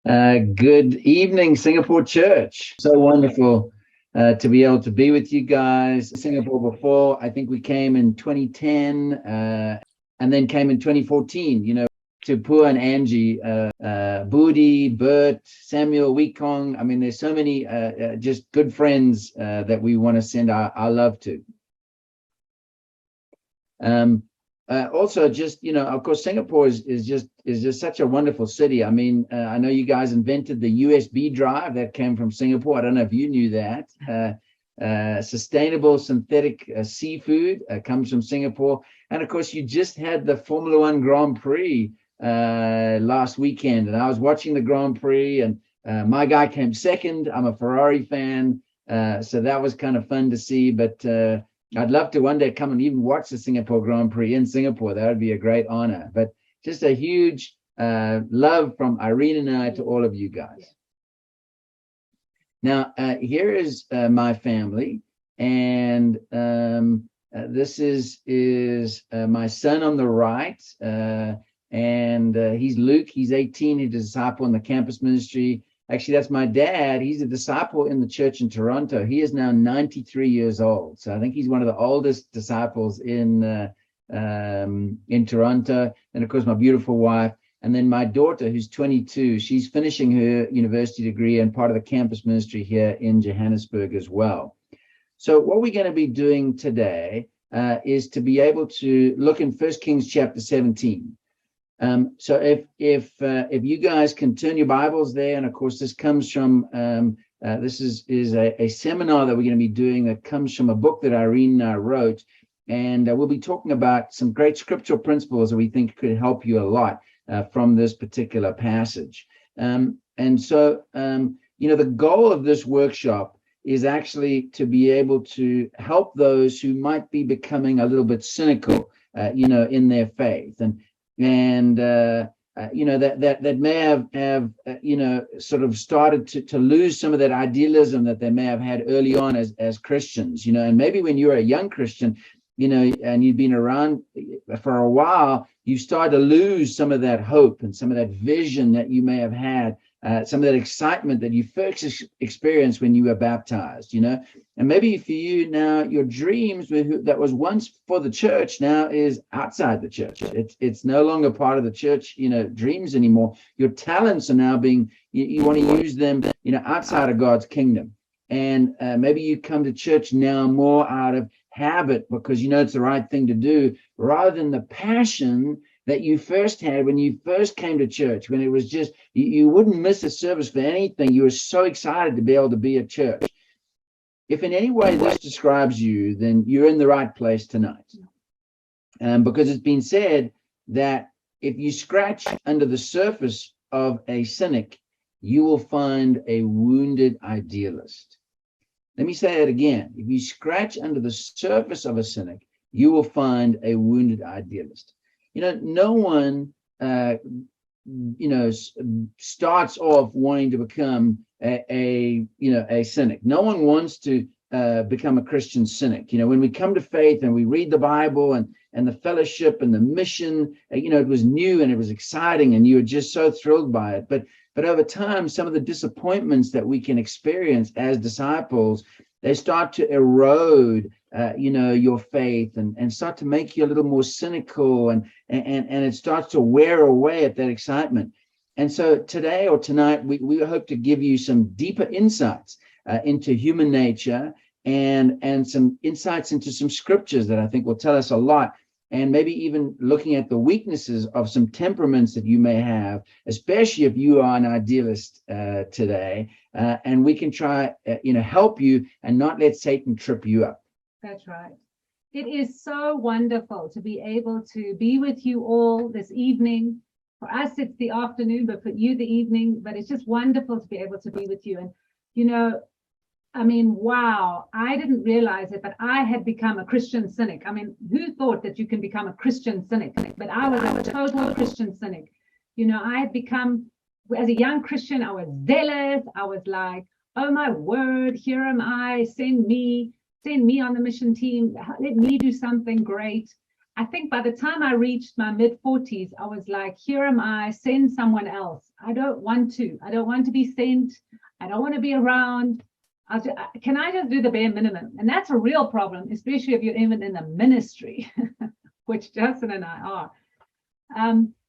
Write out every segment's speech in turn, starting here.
Good evening, Singapore Church. So wonderful to be able to be with you guys. Singapore before, I think we came in 2010 and then came in 2014, to Pua and Angie, Budi, Bert, Samuel, Wekong. I mean, there's so many just good friends that we want to send our love to. Also, just of course, Singapore is just such a wonderful city. I mean, I know you guys invented the USB drive that came from Singapore. I don't know if you knew that. Sustainable synthetic seafood comes from Singapore, and of course, you just had the Formula One Grand Prix last weekend, and I was watching the Grand Prix, and my guy came second. I'm a Ferrari fan, so that was kind of fun to see, but. I'd love to one day come and even watch the Singapore Grand Prix in Singapore. That would be a great honor. But just a huge love from Irene and I to all of you guys. Now, here is my family. And this is my son on the right. And he's Luke. He's 18. He's a disciple in the campus ministry. Actually, that's my dad. He's a disciple in the church in Toronto. He is now 93 years old. So I think he's one of the oldest disciples in Toronto. And of course, my beautiful wife. And then my daughter, who's 22, she's finishing her university degree and part of the campus ministry here in Johannesburg as well. So what we're going to be doing today is to be able to look in 1 Kings chapter 17. So if you guys can turn your Bibles there, and of course this comes from this is a seminar that we're going to be doing that comes from a book that Irene wrote, and we'll be talking about some great scriptural principles that we think could help you a lot from this particular passage. And so the goal of this workshop is actually to be able to help those who might be becoming a little bit cynical, in their faith, and that may have sort of started to lose some of that idealism that they may have had early on as Christians, and maybe when you're a young Christian, and you've been around for a while, you start to lose some of that hope and some of that vision that you may have had, some of that excitement that you first experienced when you were baptized, and maybe for you now, your dreams that was once for the church now is outside the church. It's no longer part of the church, dreams anymore. Your talents are now you want to use them, outside of God's kingdom. And maybe you come to church now more out of habit because it's the right thing to do, rather than the passion that you first had when you first came to church, when it was just, you wouldn't miss a service for anything. You were so excited to be able to be at church. If in any way this describes you, then you're in the right place tonight. Because it's been said that if you scratch under the surface of a cynic, you will find a wounded idealist. Let me say that again. If you scratch under the surface of a cynic, you will find a wounded idealist. No one, starts off wanting to become a cynic. No one wants to become a Christian cynic. When we come to faith and we read the Bible and the fellowship and the mission, it was new and it was exciting and you were just so thrilled by it. But over time, some of the disappointments that we can experience as disciples, they start to erode, your faith and start to make you a little more cynical, and it starts to wear away at that excitement. And so today or tonight, we hope to give you some deeper insights into human nature and some insights into some scriptures that I think will tell us a lot. And maybe even looking at the weaknesses of some temperaments that you may have, especially if you are an idealist today. And we can try, help you and not let Satan trip you up. That's right. It is so wonderful to be able to be with you all this evening. For us, it's the afternoon, but for you, the evening. But it's just wonderful to be able to be with you. And, wow, I didn't realize it, but I had become a Christian cynic. I mean, who thought that you can become a Christian cynic? But I was a total Christian cynic. I had become, as a young Christian, I was zealous. I was like, oh, my word, here am I, send me on the mission team. Let me do something great. I think by the time I reached my mid-40s, I was like, here am I, send someone else. I don't want to be sent. I don't want to be around. Can I just do the bare minimum? And that's a real problem, especially if you're even in the ministry, which Justin and I are.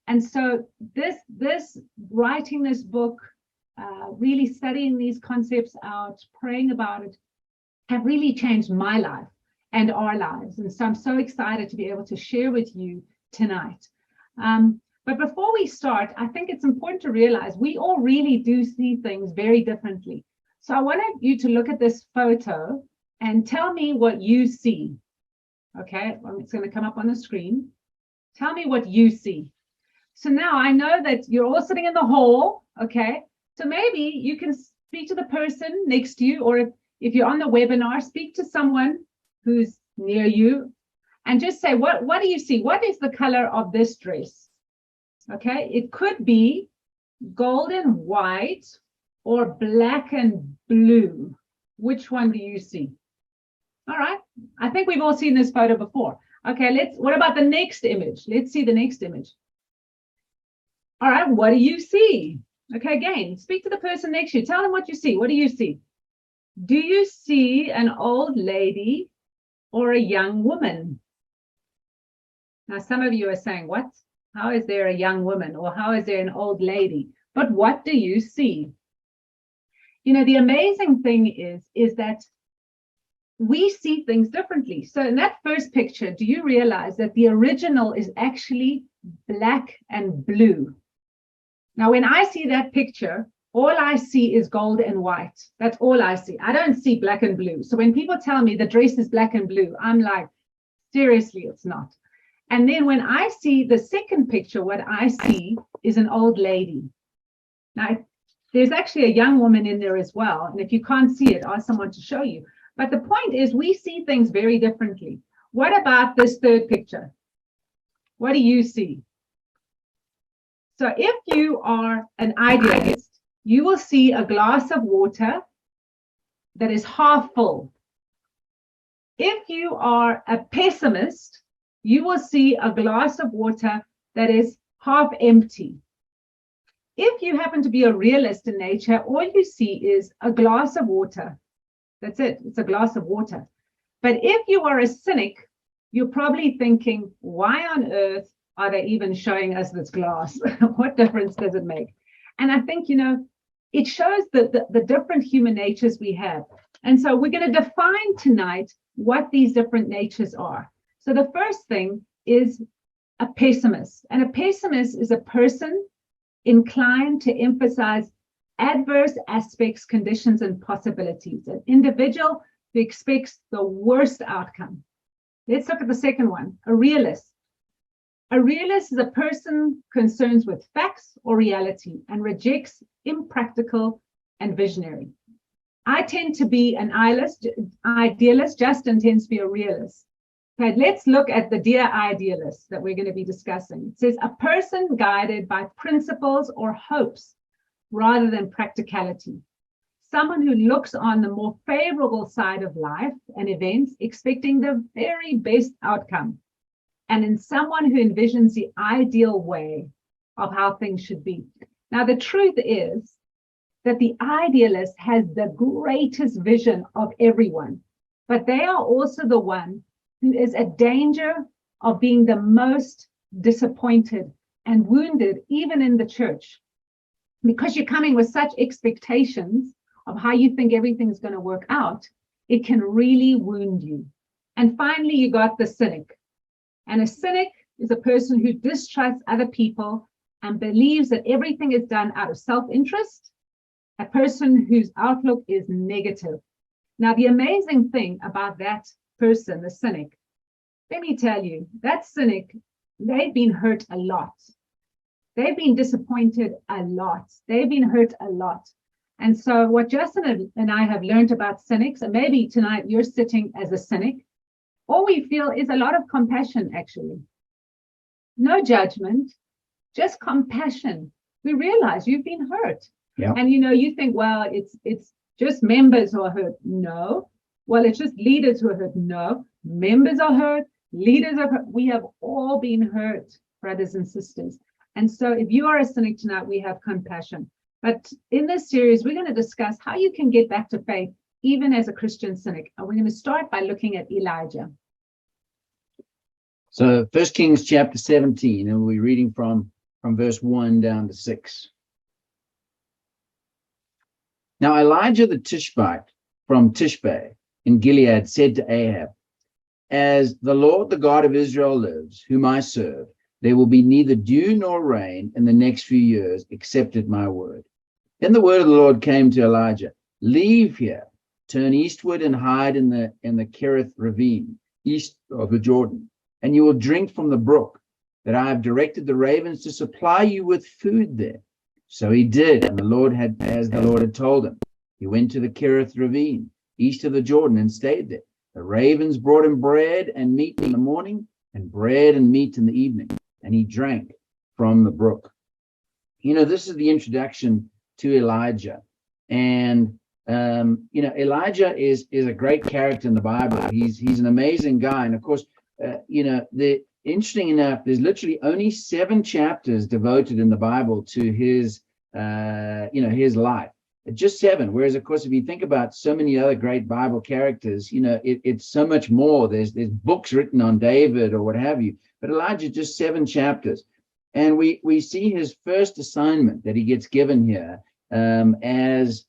And so this writing this book, really studying these concepts out, praying about it, have really changed my life and our lives. And so I'm so excited to be able to share with you tonight. But before we start, I think it's important to realize we all really do see things very differently. So I wanted you to look at this photo and tell me what you see. Okay, it's going to come up on the screen. Tell me what you see. So now I know that you're all sitting in the hall. Okay, so maybe you can speak to the person next to you, or if you're on the webinar, speak to someone who's near you and just say, what do you see? What is the color of this dress? Okay, it could be gold and white or black and blue. Which one do you see? All right, I think we've all seen this photo before. Okay, what about the next image? Let's see the next image. All right, what do you see? Okay, again, speak to the person next to you. Tell them what you see. What do you see? Do you see an old lady or a young woman? Now, some of you are saying, what? How is there a young woman, or how is there an old lady? But what do you see? You know, the amazing thing is that we see things differently. So in that first picture, do you realize that the original is actually black and blue? Now, when I see that picture, all I see is gold and white. That's all I see. I don't see black and blue. So when people tell me the dress is black and blue, I'm like, seriously, it's not. And then when I see the second picture, what I see is an old lady. Now, there's actually a young woman in there as well. And if you can't see it, ask someone to show you. But the point is, we see things very differently. What about this third picture? What do you see? So if you are an idealist, you will see a glass of water that is half full. If you are a pessimist, you will see a glass of water that is half empty. If you happen to be a realist in nature, all you see is a glass of water. That's it. It's a glass of water. But if you are a cynic, you're probably thinking, why on earth are they even showing us this glass? What difference does it make? And I think, you know, it shows the different human natures we have. And so we're going to define tonight what these different natures are. So the first thing is a pessimist. And a pessimist is a person inclined to emphasize adverse aspects, conditions, and possibilities. An individual who expects the worst outcome. Let's look at the second one, a realist. A realist is a person concerned with facts or reality and rejects impractical and visionary. I tend to be an idealist. Justin tends to be a realist. Okay, let's look at the Dear Idealist that we're going to be discussing. It says, a person guided by principles or hopes rather than practicality. Someone who looks on the more favorable side of life and events, expecting the very best outcome. And in someone who envisions the ideal way of how things should be. Now, the truth is that the idealist has the greatest vision of everyone, but they are also the one who is a danger of being the most disappointed and wounded, even in the church, because you're coming with such expectations of how you think everything's going to work out. It can really wound you. And finally, you got the cynic. And a cynic is a person who distrusts other people and believes that everything is done out of self-interest, a person whose outlook is negative. Now, the amazing thing about that person, the cynic, let me tell you, that cynic, they've been hurt a lot. They've been disappointed a lot. They've been hurt a lot. And so what Justin and I have learned about cynics, and maybe tonight you're sitting as a cynic, all we feel is a lot of compassion, actually. No judgment, just compassion. We realize you've been hurt. Yeah. And, you know, you think, well, it's just members who are hurt. No. Well, it's just leaders who are hurt. No. Members are hurt. Leaders we have all been hurt, brothers and sisters. And so if you are a cynic tonight, we have compassion. But in this series, we're going to discuss how you can get back to faith, even as a Christian cynic. And we're going to start by looking at Elijah. So 1 Kings chapter 17, and we'll be reading from verse 1 down to 6. Now Elijah the Tishbite from Tishbe in Gilead said to Ahab, "As the Lord, the God of Israel lives, whom I serve, there will be neither dew nor rain in the next few years, except at my word." Then the word of the Lord came to Elijah, "Leave here, turn eastward and hide in the Kerith ravine, east of the Jordan, and you will drink from the brook, that I have directed the ravens to supply you with food there." So he did, and the Lord had, as the Lord had told him. He went to the Kerith ravine, east of the Jordan, and stayed there. The ravens brought him bread and meat in the morning, and bread and meat in the evening, and he drank from the brook. You know, this is the introduction to Elijah. And Elijah is a great character in the Bible. He's an amazing guy. And of course, interesting enough, there's literally only 7 chapters devoted in the Bible to his life. Just 7. Whereas, of course, if you think about so many other great Bible characters, it's so much more. There's books written on David or what have you. But Elijah, just 7 chapters. And we see his first assignment that he gets given here as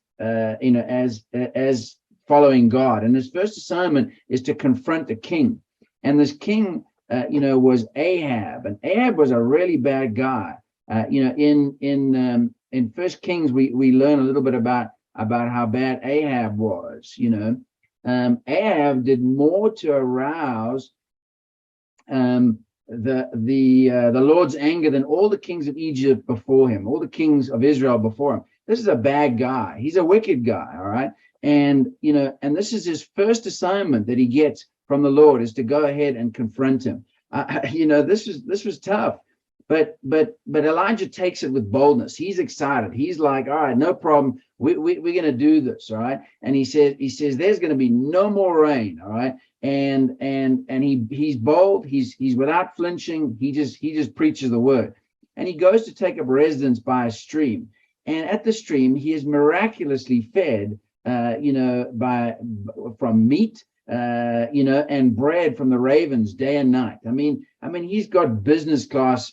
following God. And his first assignment is to confront the king. And this king, was Ahab, and Ahab was a really bad guy. In 1 Kings, we learn a little bit about how bad Ahab was. Ahab did more to arouse the Lord's anger than all the kings of Egypt before him, all the kings of Israel before him. This is a bad guy. He's a wicked guy. All right, and this is his first assignment that he gets from the Lord, is to go ahead and confront him. This was tough, but Elijah takes it with boldness. He's excited. He's like, all right, no problem. We're going to do this. All right. And he says there's going to be no more rain. All right. And he's bold. He's without flinching. He just preaches the word, and he goes to take up residence by a stream. And at the stream, he is miraculously fed, from meat, and bread from the ravens day and night. I mean, he's got business class,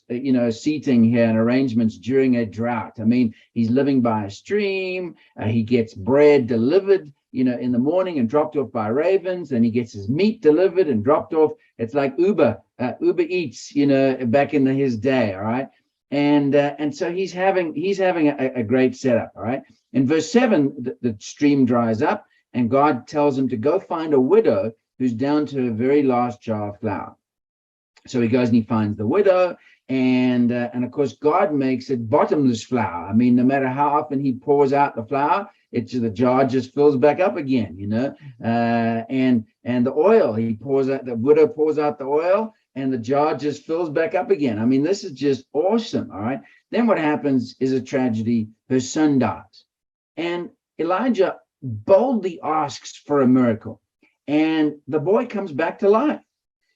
seating here and arrangements during a drought. I mean, he's living by a stream. He gets bread delivered, in the morning and dropped off by ravens. And he gets his meat delivered and dropped off. It's like Uber Eats, back in his day. All right. And so he's having a great setup. All right. In verse 7, the stream dries up, and God tells him to go find a widow who's down to her very last jar of flour. So he goes and he finds the widow, and of course God makes it bottomless flour. I mean, no matter how often he pours out the flour, the jar just fills back up again. And the oil, the widow pours out the oil, and the jar just fills back up again. I mean, this is just awesome. All right. Then what happens is a tragedy. Her son dies, and Elijah boldly asks for a miracle, and the boy comes back to life.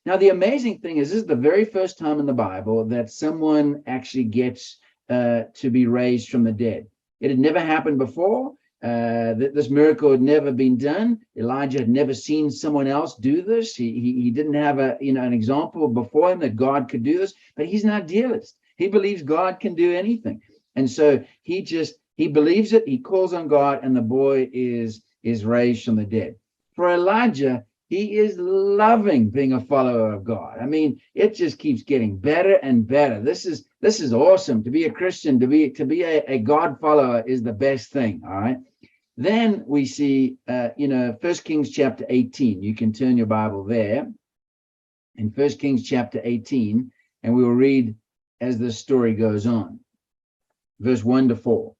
Now, the amazing thing is, this is the very first time in the Bible that someone actually gets to be raised from the dead. It had never happened before. This miracle had never been done. Elijah had never seen someone else do this. He didn't have an example before him that God could do this. But he's an idealist. He believes God can do anything, and so he believes it. He calls on God, and the boy is raised from the dead. For Elijah, he is loving being a follower of God. I mean, it just keeps getting better and better. This is awesome. To be a Christian, to be a God follower is the best thing. All right. Then we see, 1 Kings chapter 18. You can turn your Bible there in 1 Kings chapter 18, and we will read as the story goes on. Verse 1 to 4.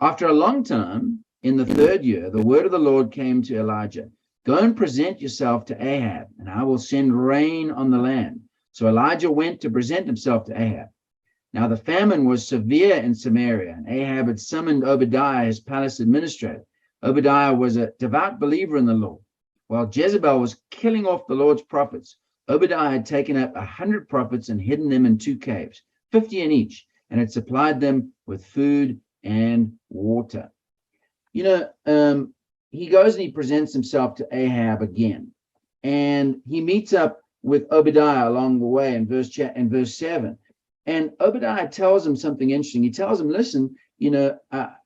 After a long time, in the 3rd year, the word of the Lord came to Elijah. Go and present yourself to Ahab, and I will send rain on the land. So Elijah went to present himself to Ahab. Now the famine was severe in Samaria, and Ahab had summoned Obadiah, his palace administrator. Obadiah was a devout believer in the law. While Jezebel was killing off the Lord's prophets, Obadiah had taken up 100 prophets and hidden them in 2 caves, 50 in each, and had supplied them with food and water. He goes and he presents himself to Ahab again, and he meets up with Obadiah along the way in verse 7. And Obadiah tells him something interesting. He tells him, listen,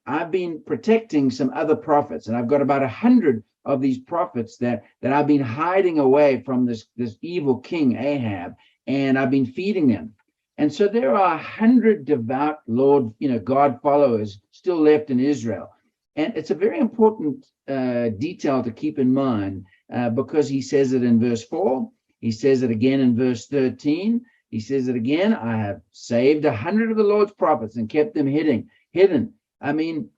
I've been protecting some other prophets, and I've got about 100 of these prophets that I've been hiding away from this evil king Ahab, and I've been feeding them. And so there are 100 devout Lord, God followers still left in Israel. And it's a very important detail to keep in mind because he says it in verse 4. He says it again in verse 13. He says it again, I have saved 100 of the Lord's prophets and kept them hidden. I mean,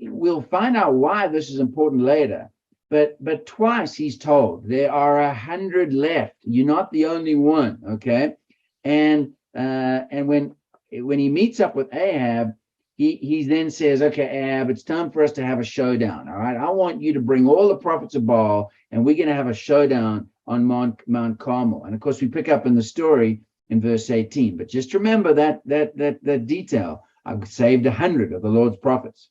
we'll find out why this is important later. But twice he's told there are 100 left. You're not the only one, okay? And when he meets up with Ahab, he then says, okay, Ahab, it's time for us to have a showdown. All right, I want you to bring all the prophets of Baal, and we're going to have a showdown on Mount Carmel. And of course, we pick up in the story in verse 18. But just remember that detail. I've saved 100 of the Lord's prophets.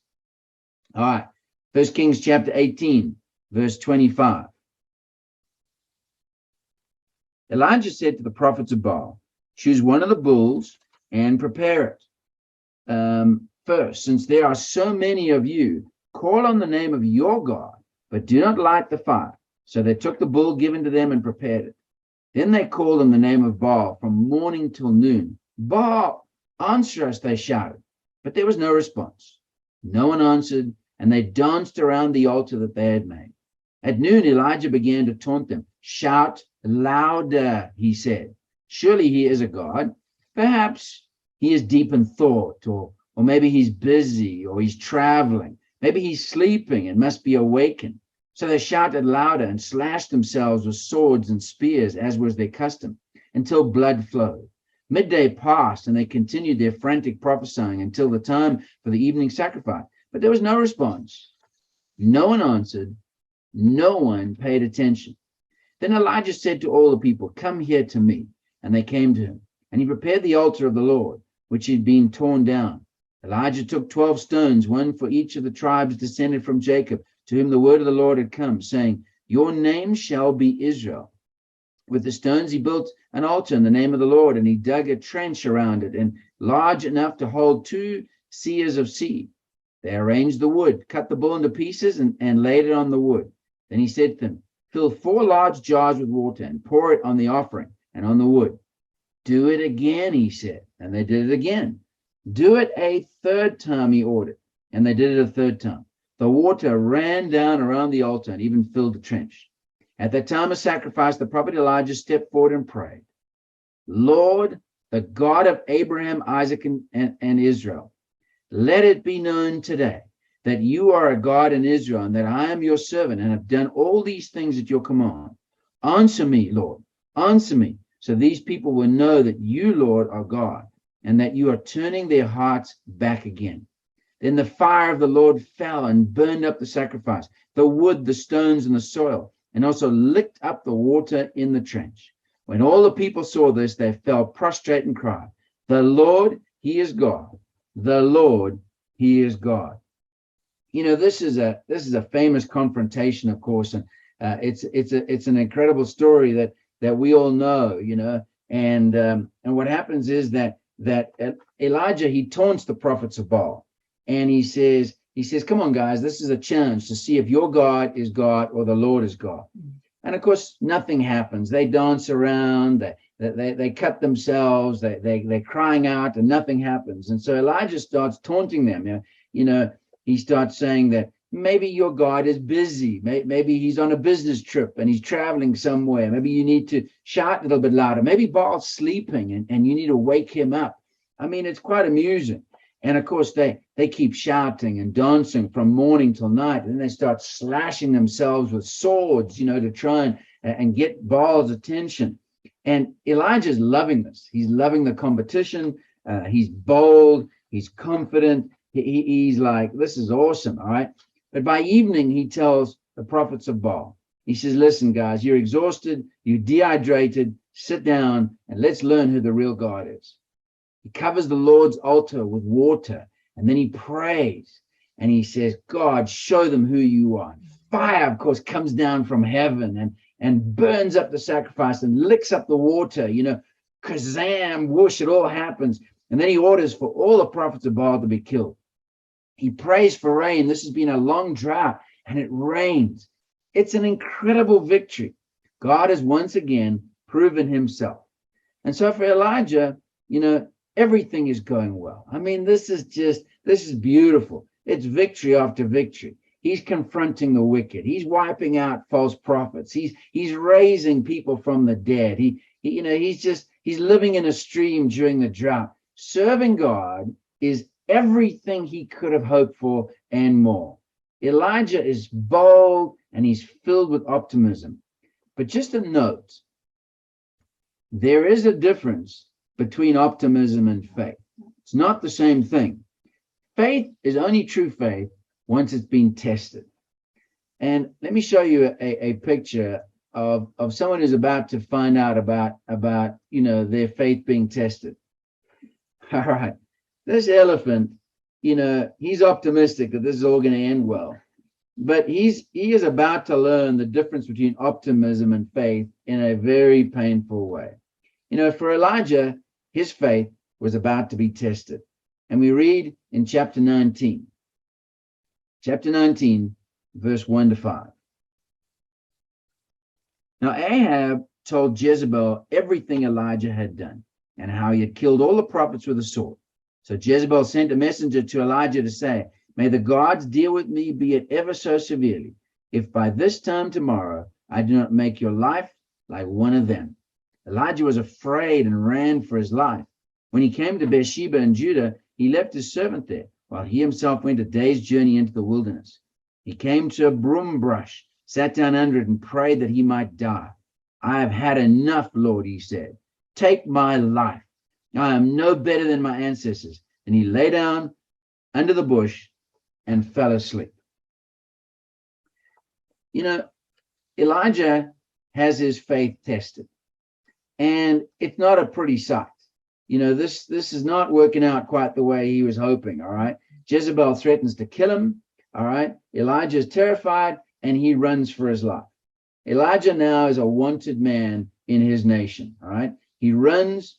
All right, 1 Kings chapter 18, verse 25. Elijah said to the prophets of Baal, choose one of the bulls and prepare it. First, since there are so many of you, call on the name of your God, but do not light the fire. So they took the bull given to them and prepared it. Then they called on the name of Baal from morning till noon. Baal, answer us, they shouted. But there was no response. No one answered, and they danced around the altar that they had made. At noon, Elijah began to taunt them. Shout louder, he said. Surely he is a god. Perhaps he is deep in thought, or maybe he's busy, or he's traveling. Maybe he's sleeping and must be awakened. So they shouted louder and slashed themselves with swords and spears, as was their custom, until blood flowed. Midday passed, and they continued their frantic prophesying until the time for the evening sacrifice. But there was no response. No one answered. No one paid attention. Then Elijah said to all the people, come here to me. And they came to him. And he prepared the altar of the Lord, which had been torn down. Elijah took 12 stones, one for each of the tribes descended from Jacob, to whom the word of the Lord had come, saying, your name shall be Israel. With the stones he built an altar in the name of the Lord, and he dug a trench around it, and large enough to hold 2 seahs of seed. They arranged the wood, cut the bull into pieces, and laid it on the wood. Then he said to them, fill 4 large jars with water, and pour it on the offering and on the wood. Do it again, he said, and they did it again. Do it a 3rd time, he ordered, and they did it a 3rd time. The water ran down around the altar and even filled the trench. At that time of sacrifice, the prophet Elijah stepped forward and prayed, Lord, the God of Abraham, Isaac, and Israel, let it be known today that you are a God in Israel, and that I am your servant and have done all these things at your command. Answer me, Lord, answer me, so these people will know that you, Lord, are God, and that you are turning their hearts back again. Then the fire of the Lord fell and burned up the sacrifice, the wood, the stones, and the soil, and also licked up the water in the trench. When all the people saw this, they fell prostrate and cried, the Lord, he is God. The Lord, he is God. This is a famous confrontation, of course, and it's an incredible story that we all know, and what happens is that Elijah, he taunts the prophets of Baal, and he says, come on, guys, this is a chance to see if your God is God or the Lord is God. And of course, nothing happens. They dance around, they cut themselves, they're crying out, and nothing happens. And so Elijah starts taunting them. He starts saying that maybe your God is busy. Maybe he's on a business trip and he's traveling somewhere. Maybe you need to shout a little bit louder. Maybe Baal's sleeping and you need to wake him up. I mean, it's quite amusing. And of course, they keep shouting and dancing from morning till night. And then they start slashing themselves with swords, to try and get Baal's attention. And Elijah's loving this. He's loving the competition. He's bold. He's confident. He's like, this is awesome. All right. But by evening, he tells the prophets of Baal, He says, listen, guys, you're exhausted, you're dehydrated, sit down and let's learn who the real God is. He covers the Lord's altar with water, and then he prays and he says, God, show them who you are. Fire, of course, comes down from heaven and burns up the sacrifice and licks up the water, kazam, whoosh, it all happens. And then he orders for all the prophets of Baal to be killed. He prays for rain. This has been a long drought, and it rains. It's an incredible victory. God has once again proven himself. And so for Elijah, everything is going well. I mean, this is beautiful. It's victory after victory. He's confronting the wicked. He's wiping out false prophets. He's raising people from the dead. He's living in a stream during the drought. Serving God is everything he could have hoped for and more. Elijah is bold and he's filled with optimism. But just a note, there is a difference between optimism and faith. It's not the same thing. Faith is only true faith once it's been tested. And let me show you a picture of someone who's about to find out about their faith being tested. All right. This elephant, he's optimistic that this is all going to end well. But he is about to learn the difference between optimism and faith in a very painful way. For Elijah, his faith was about to be tested. And we read in chapter 19, verse 1 to 5. Now Ahab told Jezebel everything Elijah had done and how he had killed all the prophets with a sword. So Jezebel sent a messenger to Elijah to say, may the gods deal with me, be it ever so severely, if by this time tomorrow I do not make your life like one of them. Elijah was afraid and ran for his life. When he came to Beersheba in Judah, he left his servant there, while he himself went a day's journey into the wilderness. He came to a broom brush, sat down under it, and prayed that he might die. I have had enough, Lord, he said. Take my life. I am no better than my ancestors. And he lay down under the bush and fell asleep. Elijah has his faith tested. And it's not a pretty sight. This is not working out quite the way he was hoping, all right? Jezebel threatens to kill him, all right? Elijah is terrified, and he runs for his life. Elijah now is a wanted man in his nation, all right? He runs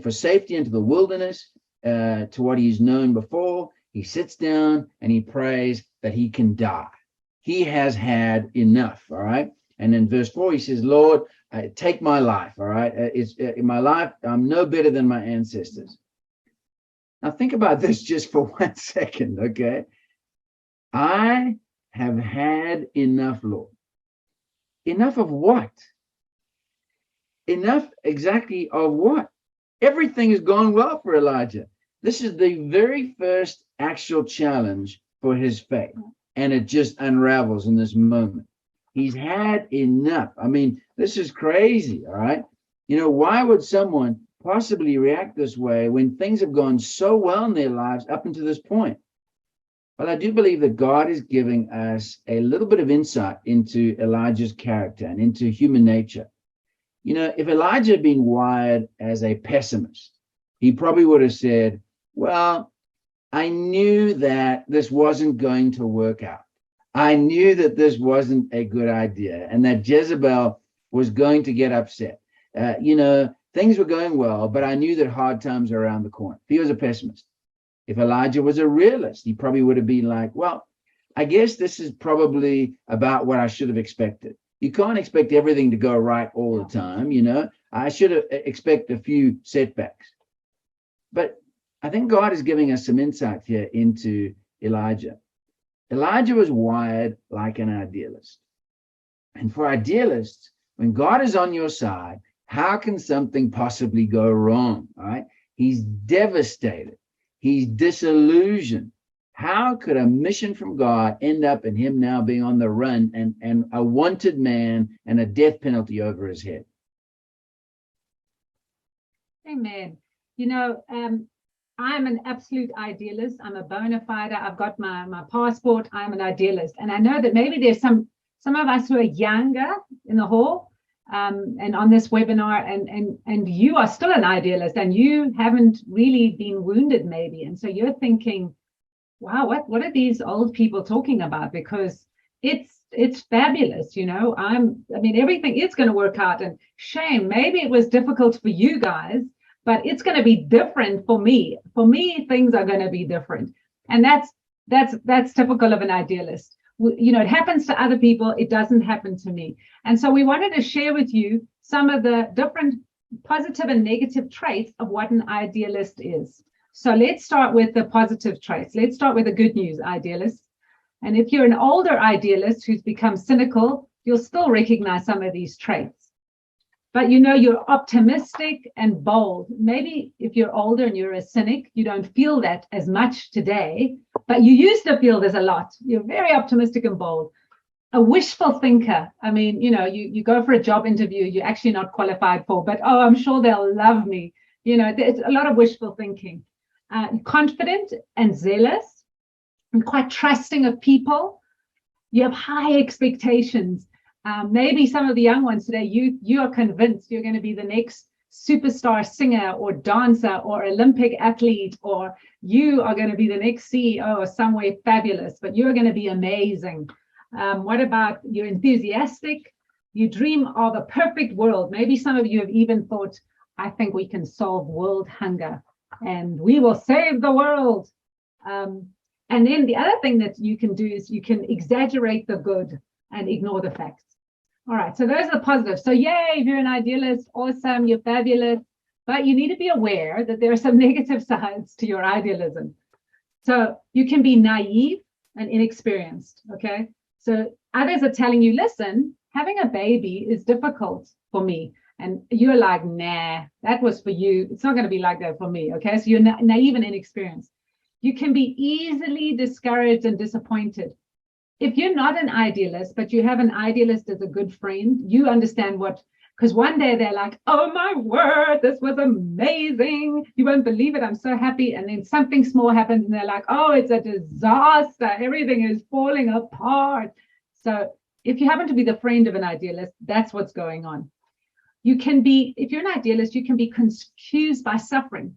for safety into the wilderness, to what he's known before. He sits down, and he prays that he can die. He has had enough, all right? And in verse 4, he says, Lord, take my life, all right? It's in my life, I'm no better than my ancestors. Now think about this just for 1 second, okay? I have had enough, Lord. Enough of what? Enough exactly of what? Everything has gone well for Elijah. This is the very first actual challenge for his faith, and it just unravels in this moment. He's had enough. I mean, this is crazy, all right? Why would someone possibly react this way when things have gone so well in their lives up until this point? Well, I do believe that God is giving us a little bit of insight into Elijah's character and into human nature. If Elijah had been wired as a pessimist, he probably would have said, well, I knew that this wasn't going to work out. I knew that this wasn't a good idea and that Jezebel was going to get upset. Things were going well, but I knew that hard times are around the corner. He was a pessimist. If Elijah was a realist, he probably would have been like, well, I guess this is probably about what I should have expected. You can't expect everything to go right all the time, I should have expected a few setbacks. But I think God is giving us some insight here into Elijah. Elijah was wired like an idealist. And for idealists, when God is on your side, how can something possibly go wrong? All right. He's devastated. He's disillusioned. How could a mission from God end up in him now being on the run and a wanted man and a death penalty over his head? Amen. I'm an absolute idealist. I'm a bona fide. I've got my passport. I'm an idealist. And I know that maybe there's some some of us who are younger in the hall and on this webinar, and you are still an idealist and you haven't really been wounded maybe. And so you're thinking, wow, what are these old people talking about? Because it's fabulous, you know. I mean, everything is going to work out. And shame, maybe it was difficult for you guys, but it's going to be different for me. For me, things are going to be different. And that's typical of an idealist. You know, it happens to other people, it doesn't happen to me. And so we wanted to share with you some of the different positive and negative traits of what an idealist is. So let's start with the positive traits. Let's start with the good news, idealist. And if you're an older idealist who's become cynical, you'll still recognize some of these traits. But you know, you're optimistic and bold. Maybe if you're older and you're a cynic, you don't feel that as much today, but you used to feel this a lot. You're very optimistic and bold. A wishful thinker. I mean, you know, you go for a job interview you're actually not qualified for, but oh, I'm sure they'll love me. You know, there's a lot of wishful thinking. Confident and zealous and quite trusting of people. You have high expectations. Maybe some of the young ones today, you are convinced you're going to be the next superstar singer or dancer or Olympic athlete, or you are going to be the next CEO or somewhere fabulous, but you're going to be amazing. What about you're enthusiastic? You dream of a perfect world. Maybe some of you have even thought, I think we can solve world hunger and we will save the world. And then the other thing that you can do is you can exaggerate the good and ignore the facts. All right, so those are the positives. So yay, if you're an idealist, awesome, you're fabulous, but you need to be aware that there are some negative sides to your idealism. So you can be naive and inexperienced, okay? So others are telling you, listen, having a baby is difficult for me. And you're like, nah, that was for you. It's not going to be like that for me, okay? So you're naive and inexperienced. You can be easily discouraged and disappointed. If you're not an idealist, but you have an idealist as a good friend, you understand what, because one day they're like, oh my word, this was amazing. You won't believe it. I'm so happy. And then something small happens and they're like, oh, it's a disaster. Everything is falling apart. So if you happen to be the friend of an idealist, that's what's going on. You can be, if you're an idealist, you can be confused by suffering.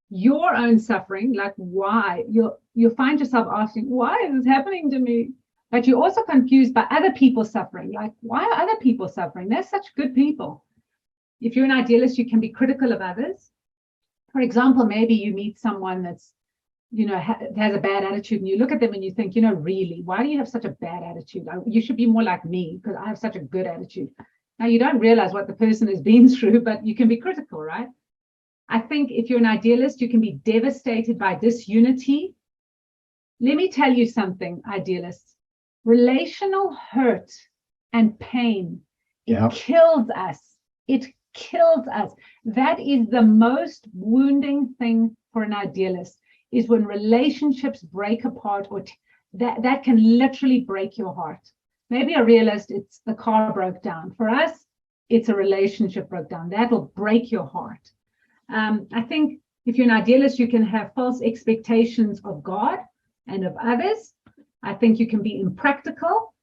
Your own suffering, like why? You'll find yourself asking, why is this happening to me? But you're also confused by other people suffering. Like, why are other people suffering? They're such good people. If you're an idealist, you can be critical of others. For example, maybe you meet someone that's, you know, has a bad attitude, and you look at them and you think, you know, really, why do you have such a bad attitude? You should be more like me because I have such a good attitude. Now, you don't realize what the person has been through, but you can be critical, right? I think if you're an idealist, you can be devastated by disunity. Let me tell you something, idealists. Relational hurt and pain, it kills us. It kills us. That is the most wounding thing for an idealist, is when relationships break apart, or that can literally break your heart. Maybe a realist, it's the car broke down. For us, it's a relationship broke down. That'll break your heart. I think if you're an idealist, you can have false expectations of God and of others. I think you can be impractical.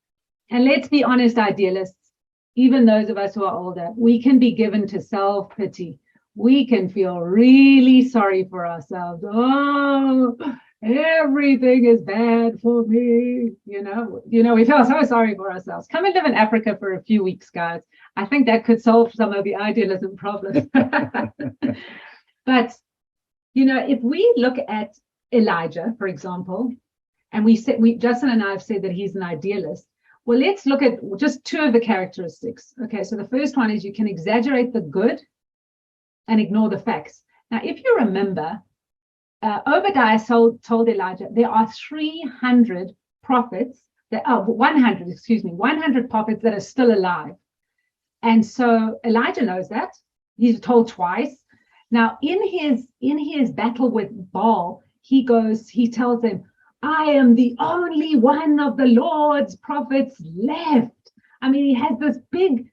And let's be honest, idealists, even those of us who are older, we can be given to self-pity. We can feel really sorry for ourselves. Oh, everything is bad for me. You know, we feel so sorry for ourselves. Come and live in Africa for a few weeks, guys. I think that could solve some of the idealism problems. But, you know, if we look at Elijah, for example, and Justin and I have said that he's an idealist. Well, let's look at just two of the characteristics. Okay, so the first one is you can exaggerate the good and ignore the facts. Now, if you remember, Obadiah told Elijah there are 300 prophets, 100 prophets that are still alive. And so Elijah knows that. He's told twice. Now, in his battle with Baal, he tells them, I am the only one of the Lord's prophets left. I mean, he has this big,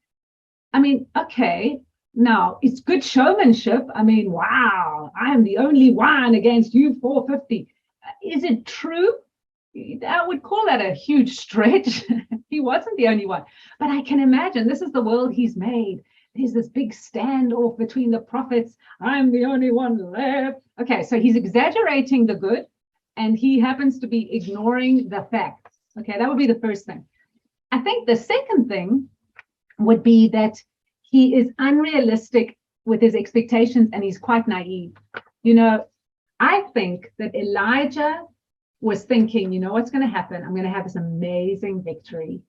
okay, now it's good showmanship. I mean, wow, I am the only one against you 450. Is it true? I would call that a huge stretch. He wasn't the only one. But I can imagine this is the world he's made. There's this big standoff between the prophets. I'm the only one left. Okay, so he's exaggerating the good, and he happens to be ignoring the facts. Okay, that would be the first thing. I think the second thing would be that he is unrealistic with his expectations, and he's quite naive. I think that Elijah was thinking, what's going to happen? I'm going to have this amazing victory.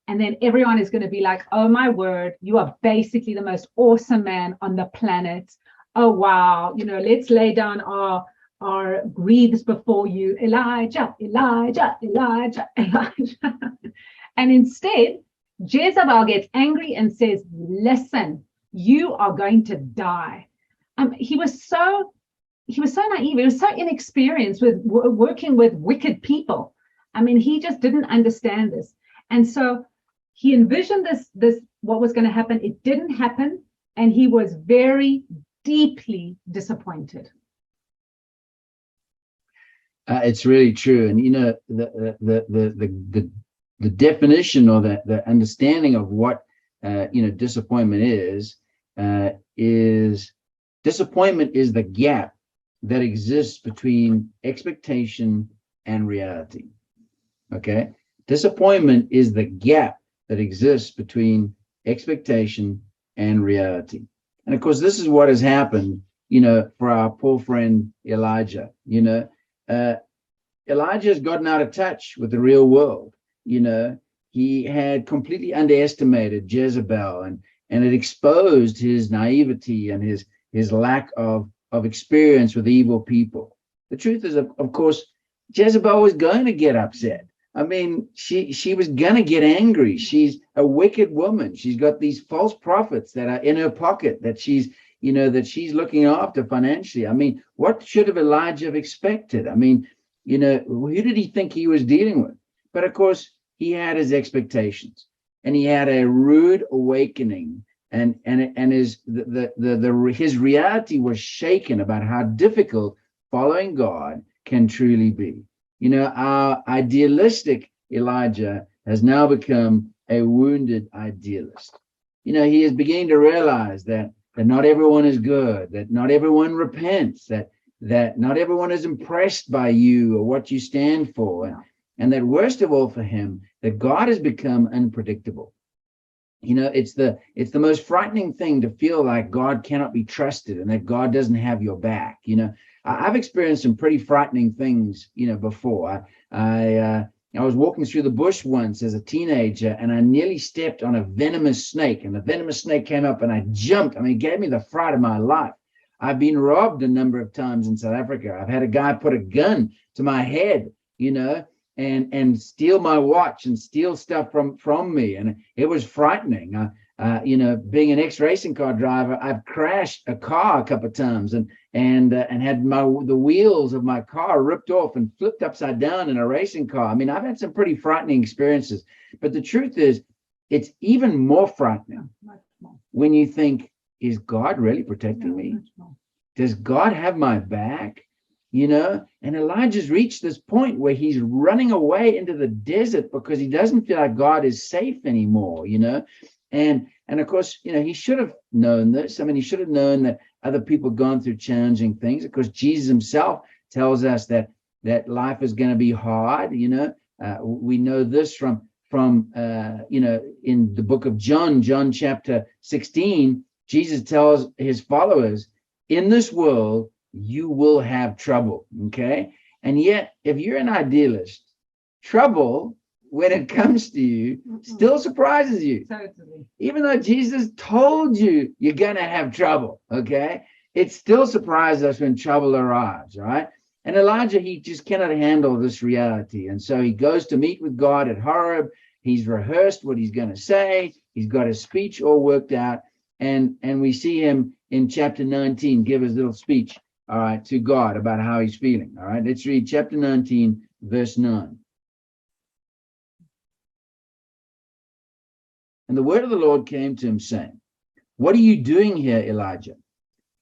And then everyone is going to be like, oh, my word, you are basically the most awesome man on the planet. Oh, wow. Let's lay down our greaves before you. Elijah, Elijah, Elijah, Elijah. And instead, Jezebel gets angry and says, listen, you are going to die. He was so naive. He was so inexperienced with working with wicked people. He just didn't understand this. And so he envisioned this what was going to happen. It didn't happen. And he was very deeply disappointed. It's really true. And, the definition or the understanding of what, disappointment is disappointment is the gap that exists between expectation and reality. Okay. Disappointment is the gap that exists between expectation and reality. And of course, this is what has happened, for our poor friend Elijah. Elijah has gotten out of touch with the real world. He had completely underestimated Jezebel, and it exposed his naivety and his lack of experience with evil people. The truth is, of course, Jezebel was going to get upset. She was going to get angry. She's a wicked woman. She's got these false prophets that are in her pocket that she's looking after financially. What should have Elijah have expected? Who did he think he was dealing with? But of course, he had his expectations, and he had a rude awakening, and his reality was shaken about how difficult following God can truly be. Our idealistic Elijah has now become a wounded idealist. He is beginning to realize that not everyone is good, that not everyone repents, that not everyone is impressed by you or what you stand for. And that worst of all for him, that God has become unpredictable. It's the most frightening thing to feel like God cannot be trusted and that God doesn't have your back. I've experienced some pretty frightening things, before. I was walking through the bush once as a teenager, and I nearly stepped on a venomous snake, and the venomous snake came up and I jumped. It gave me the fright of my life. I've been robbed a number of times in South Africa. I've had a guy put a gun to my head, and steal my watch and steal stuff from me. And it was frightening. Being an ex-racing car driver, I've crashed a car a couple of times and had the wheels of my car ripped off and flipped upside down in a racing car. I've had some pretty frightening experiences. But the truth is, it's even more frightening when you think, is God really protecting me? Does God have my back? And Elijah's reached this point where he's running away into the desert because he doesn't feel like God is safe anymore, and of course, he should have known this. He should have known that other people gone through challenging things. Of course, Jesus himself tells us that life is going to be hard. We know this from in the book of John chapter 16, Jesus tells his followers, in this world, you will have trouble, okay? And yet, if you're an idealist, trouble, when it comes to you, still surprises you. Totally. Even though Jesus told you you're going to have trouble, okay? It still surprises us when trouble arrives, right? And Elijah, he just cannot handle this reality. And so he goes to meet with God at Horeb. He's rehearsed what he's going to say. He's got his speech all worked out. And we see him in chapter 19 give his little speech, all right, to God about how he's feeling. All right, let's read chapter 19, verse 9. And the word of the Lord came to him, saying, what are you doing here, Elijah?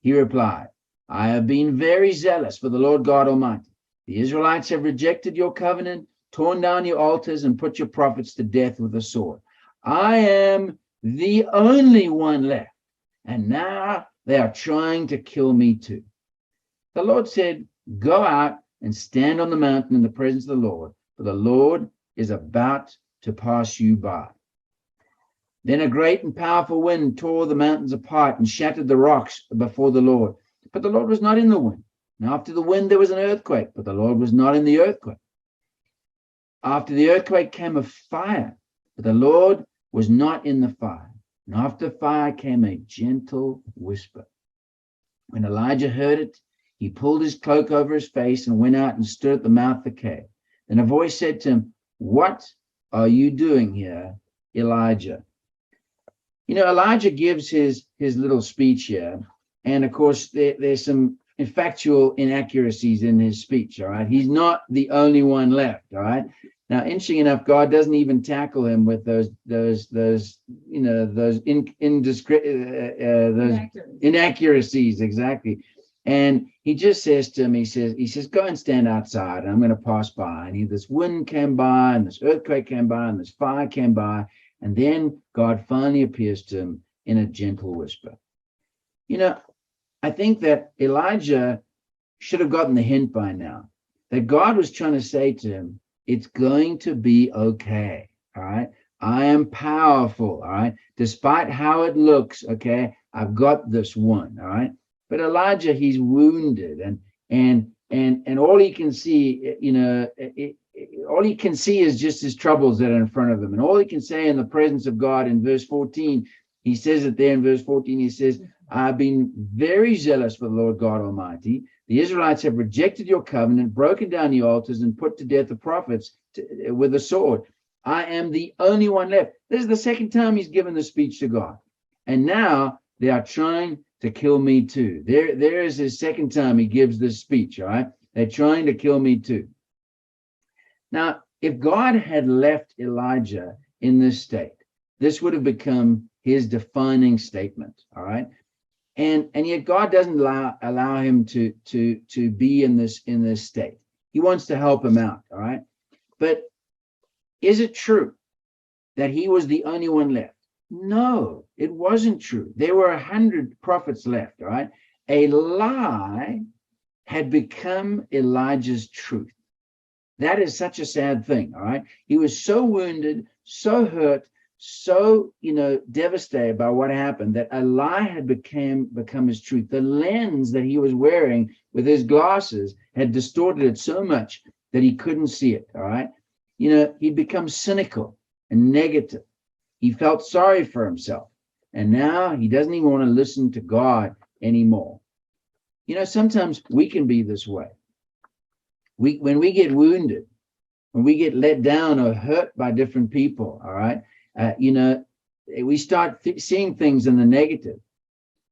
He replied, I have been very zealous for the Lord God Almighty. The Israelites have rejected your covenant torn down your altars, and put your prophets to death with the sword. I am the only one left, and now they are trying to kill me too. The Lord said, go out and stand on the mountain in the presence of the Lord, for the Lord is about to pass you by. Then a great and powerful wind tore the mountains apart and shattered the rocks before the Lord. But the Lord was not in the wind. And after the wind, there was an earthquake, but the Lord was not in the earthquake. After the earthquake came a fire, but the Lord was not in the fire. And after the fire came a gentle whisper. When Elijah heard it, he pulled his cloak over his face and went out and stood at the mouth of the cave. Then a voice said to him, what are you doing here, Elijah? You know, Elijah gives his little speech here. And of course, there's some factual inaccuracies in his speech. All right. He's not the only one left. All right. Now, interesting enough, God doesn't even tackle him with those inaccuracies. Exactly. And he just says to him, he says, go and stand outside, and I'm going to pass by. And this wind came by, and this earthquake came by, and this fire came by. And then God finally appears to him in a gentle whisper. You know, I think that Elijah should have gotten the hint by now that God was trying to say to him, it's going to be okay. All right. I am powerful. All right. Despite how it looks. Okay. I've got this one. All right. But Elijah, he's wounded, and all he can see, all he can see is just his troubles that are in front of him. And all he can say in the presence of God in verse 14, he says it there in verse 14, he says, I've been very zealous for the Lord God Almighty. The Israelites have rejected your covenant, broken down the altars, and put to death the prophets with a sword. I am the only one left. This is the second time he's given the speech to God. And now they are trying to kill me too. There is his second time he gives this speech, all right? They're trying to kill me too. Now, if God had left Elijah in this state, this would have become his defining statement, all right? And yet God doesn't allow him to be in this state. He wants to help him out, all right? But is it true that he was the only one left? No, it wasn't true. There were 100 prophets left, all right? A lie had become Elijah's truth. That is such a sad thing, all right? He was so wounded, so hurt, so, devastated by what happened that a lie had become his truth. The lens that he was wearing with his glasses had distorted it so much that he couldn't see it, all right? He'd become cynical and negative. He felt sorry for himself. And now he doesn't even want to listen to God anymore. Sometimes we can be this way. When we get wounded, when we get let down or hurt by different people, all right, we start seeing things in the negative.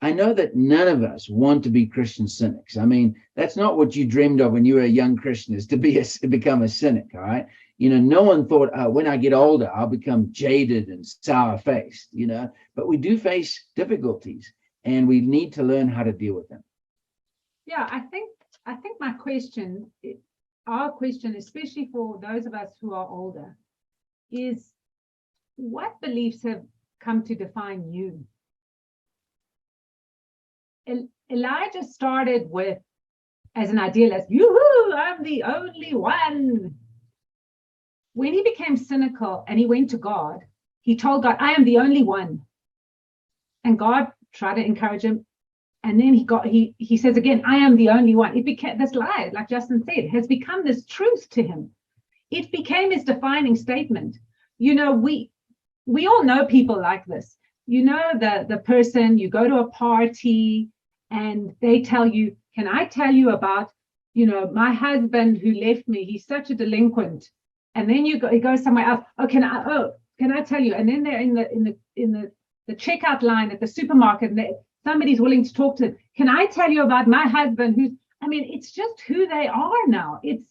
I know that none of us want to be Christian cynics. I mean, that's not what you dreamed of when you were a young Christian, is to become a cynic, all right? No one thought, when I get older, I'll become jaded and sour-faced, but we do face difficulties, and we need to learn how to deal with them. Yeah, I think our question, especially for those of us who are older, is what beliefs have come to define you? Elijah started with, as an idealist, yoo-hoo, I'm the only one. When he became cynical and he went to God, he told God, I am the only one. And God tried to encourage him. And then he says again, I am the only one. It became this lie, like Justin said, has become this truth to him. It became his defining statement. We all know people like this. The person, you go to a party and they tell you, can I tell you about, my husband who left me? He's such a delinquent. And then you go somewhere else. Can I tell you? And then they're in the checkout line at the supermarket, and somebody's willing to talk to them. Can I tell you about my husband it's just who they are now. It's,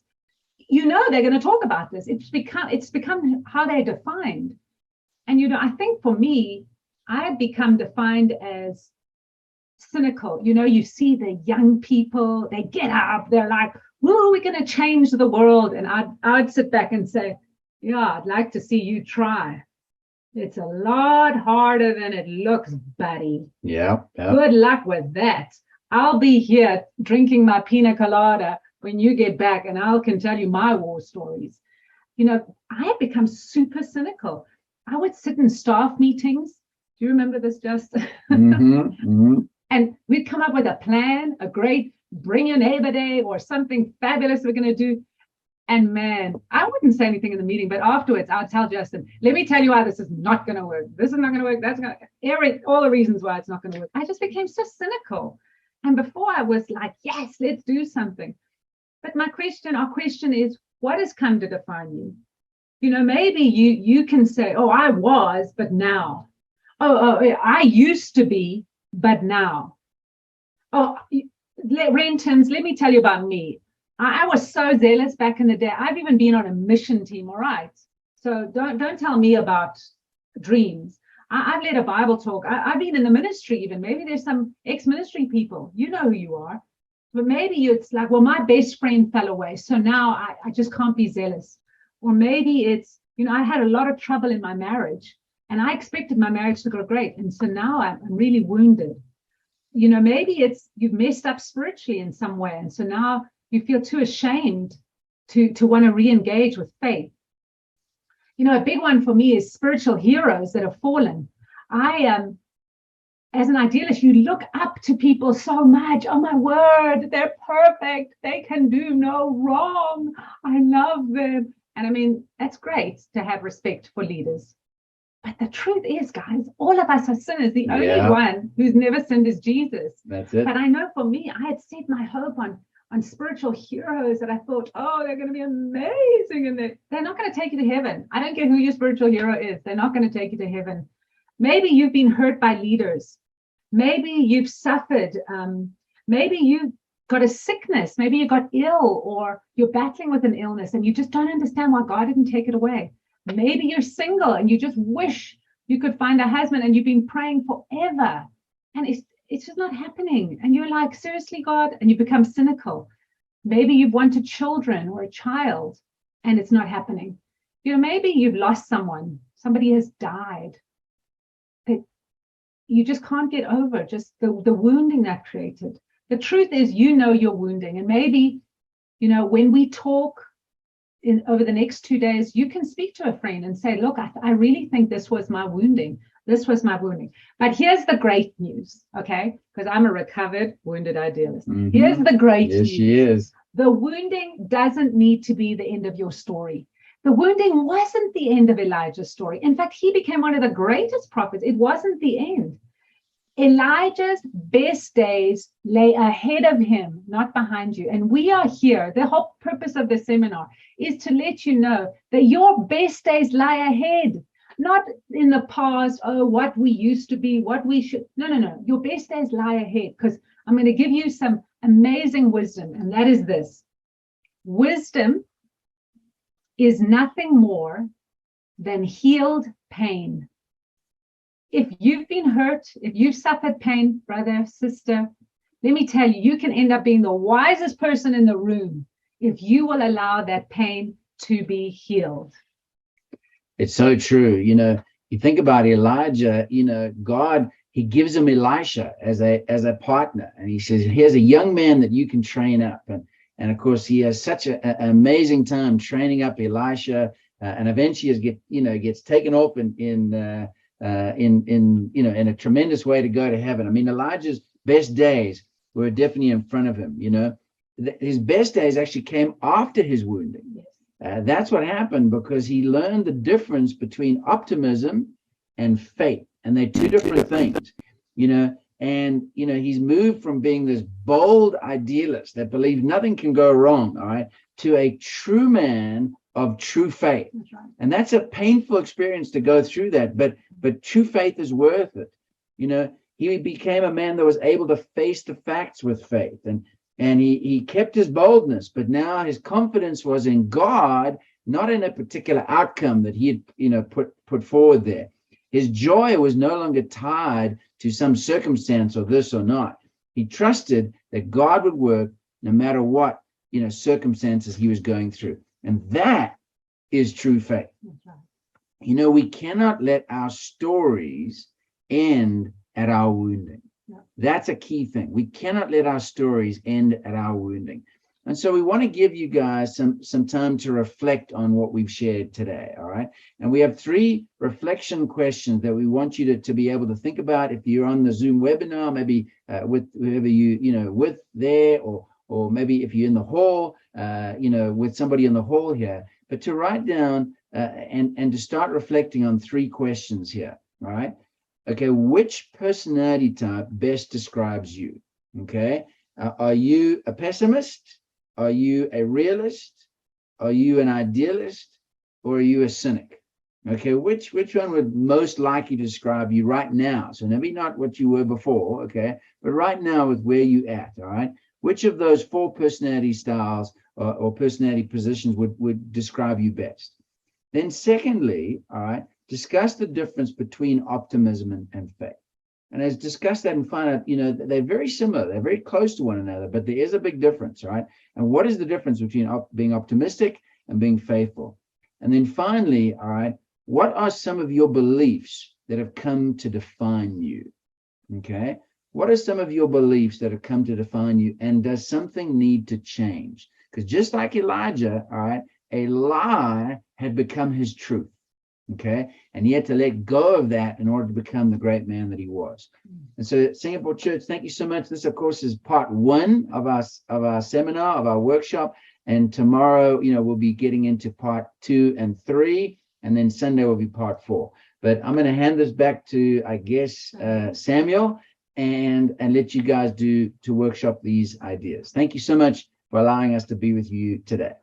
they're going to talk about this. It's become how they're defined. And, I think for me, I had become defined as cynical. You see the young people, they get up, they're like, "Well, we're going to change the world." And I'd sit back and say, "Yeah, I'd like to see you try. It's a lot harder than it looks, buddy. Yeah. Good luck with that. I'll be here drinking my pina colada when you get back, and I can tell you my war stories." I had become super cynical. I would sit in staff meetings. Do you remember this, Justin? And we'd come up with a plan, a great bring your neighbor day or something fabulous we're going to do. And man, I wouldn't say anything in the meeting, but afterwards I'd tell Justin, "Let me tell you why this is not going to work. This is not going to work. That's going to, all the reasons why it's not going to work." I just became so cynical. And before I was like, "Yes, let's do something." But our question is, what has come to define you? Maybe you can say, "Oh, I was, but now. Oh, I used to be, but now. Oh, Rentons, let me tell you about me. I was so zealous back in the day. I've even been on a mission team, all right? So don't tell me about dreams. I've led a Bible talk. I've been in the ministry even. Maybe there's some ex-ministry people. You know who you are. But maybe it's like, well, my best friend fell away, so now I just can't be zealous. Or maybe it's, I had a lot of trouble in my marriage, and I expected my marriage to go great. And so now I'm really wounded. Maybe it's you've messed up spiritually in some way. And so now you feel too ashamed to want to re-engage with faith. A big one for me is spiritual heroes that have fallen. As an idealist, you look up to people so much. Oh my word, they're perfect. They can do no wrong. I love them. And I mean, that's great to have respect for leaders. But the truth is, guys, all of us are sinners. The only one who's never sinned is Jesus. That's it. But I know for me, I had set my hope on spiritual heroes that I thought, oh, they're going to be amazing. And they're not going to take you to heaven. I don't care who your spiritual hero is. They're not going to take you to heaven. Maybe you've been hurt by leaders. Maybe you've suffered. Maybe you've got a sickness. Maybe you got ill, or you're battling with an illness and you just don't understand why God didn't take it away. Maybe you're single and you just wish you could find a husband and you've been praying forever and it's just not happening. And you're like, seriously, God? And you become cynical. Maybe you've wanted children or a child and it's not happening. Maybe you've lost someone. Somebody has died. That you just can't get over, just the wounding that created. The truth is, your wounding. And maybe, when we talk over the next 2 days, you can speak to a friend and say, look, I really think this was my wounding. This was my wounding. But here's the great news, okay? Because I'm a recovered wounded idealist. Mm-hmm. Here's the great news. Yes, she is. The wounding doesn't need to be the end of your story. The wounding wasn't the end of Elijah's story. In fact, he became one of the greatest prophets. It wasn't the end. Elijah's best days lay ahead of him, not behind you. And we are here. The whole purpose of the seminar is to let you know that your best days lie ahead, not in the past, what we used to be, what we should. No. Your best days lie ahead, because I'm going to give you some amazing wisdom. And that is this. Wisdom is nothing more than healed pain. If you've been hurt, if you've suffered pain, brother, sister, let me tell you, you can end up being the wisest person in the room if you will allow that pain to be healed. It's so true. You think about Elijah, God, he gives him Elisha as a partner. And he says, here's a young man that you can train up. And of course, he has such an amazing time training up Elisha, and eventually gets taken off in a tremendous way to go to heaven. I mean, Elijah's best days were definitely in front of him. His best days actually came after his wounding. That's what happened, because he learned the difference between optimism and faith, and they're two different things. And he's moved from being this bold idealist that believes nothing can go wrong, all right, to a true man of true faith. That's right. And that's a painful experience to go through that, but true faith is worth it. He became a man that was able to face the facts with faith, and he kept his boldness, but now his confidence was in God, not in a particular outcome that he had put forward there. His joy was no longer tied to some circumstance or this or not. He trusted that God would work no matter what circumstances he was going through. And that is true faith. That's right. We cannot let our stories end at our wounding. Yeah. That's a key thing. We cannot let our stories end at our wounding. And so we want to give you guys some time to reflect on what we've shared today, all right? And we have 3 reflection questions that we want you to be able to think about. If you're on the Zoom webinar, maybe with whoever with there, or maybe if you're in the hall, with somebody in the hall here, but to write down and to start reflecting on 3 questions here, all right? Okay, which personality type best describes you? Okay, are you a pessimist? Are you a realist? Are you an idealist? Or are you a cynic? Okay, which one would most likely describe you right now? So maybe not what you were before, okay, but right now with where you at, all right? Which of those 4 personality styles or personality positions would describe you best? Then secondly, all right, discuss the difference between optimism and faith. And as discuss that and find out, they're very similar. They're very close to one another, but there is a big difference, right? And what is the difference between being optimistic and being faithful? And then finally, all right, what are some of your beliefs that have come to define you? Okay. What are some of your beliefs that have come to define you? And does something need to change? Because just like Elijah, all right, a lie had become his truth. Okay, and he had to let go of that in order to become the great man that he was. And so, Singapore Church, thank you so much. This, of course, is part 1 of our seminar, of our workshop. And tomorrow, we'll be getting into part 2 and 3, and then Sunday will be part 4. But I'm going to hand this back to, I guess, Samuel, and let you guys to workshop these ideas. Thank you so much for allowing us to be with you today.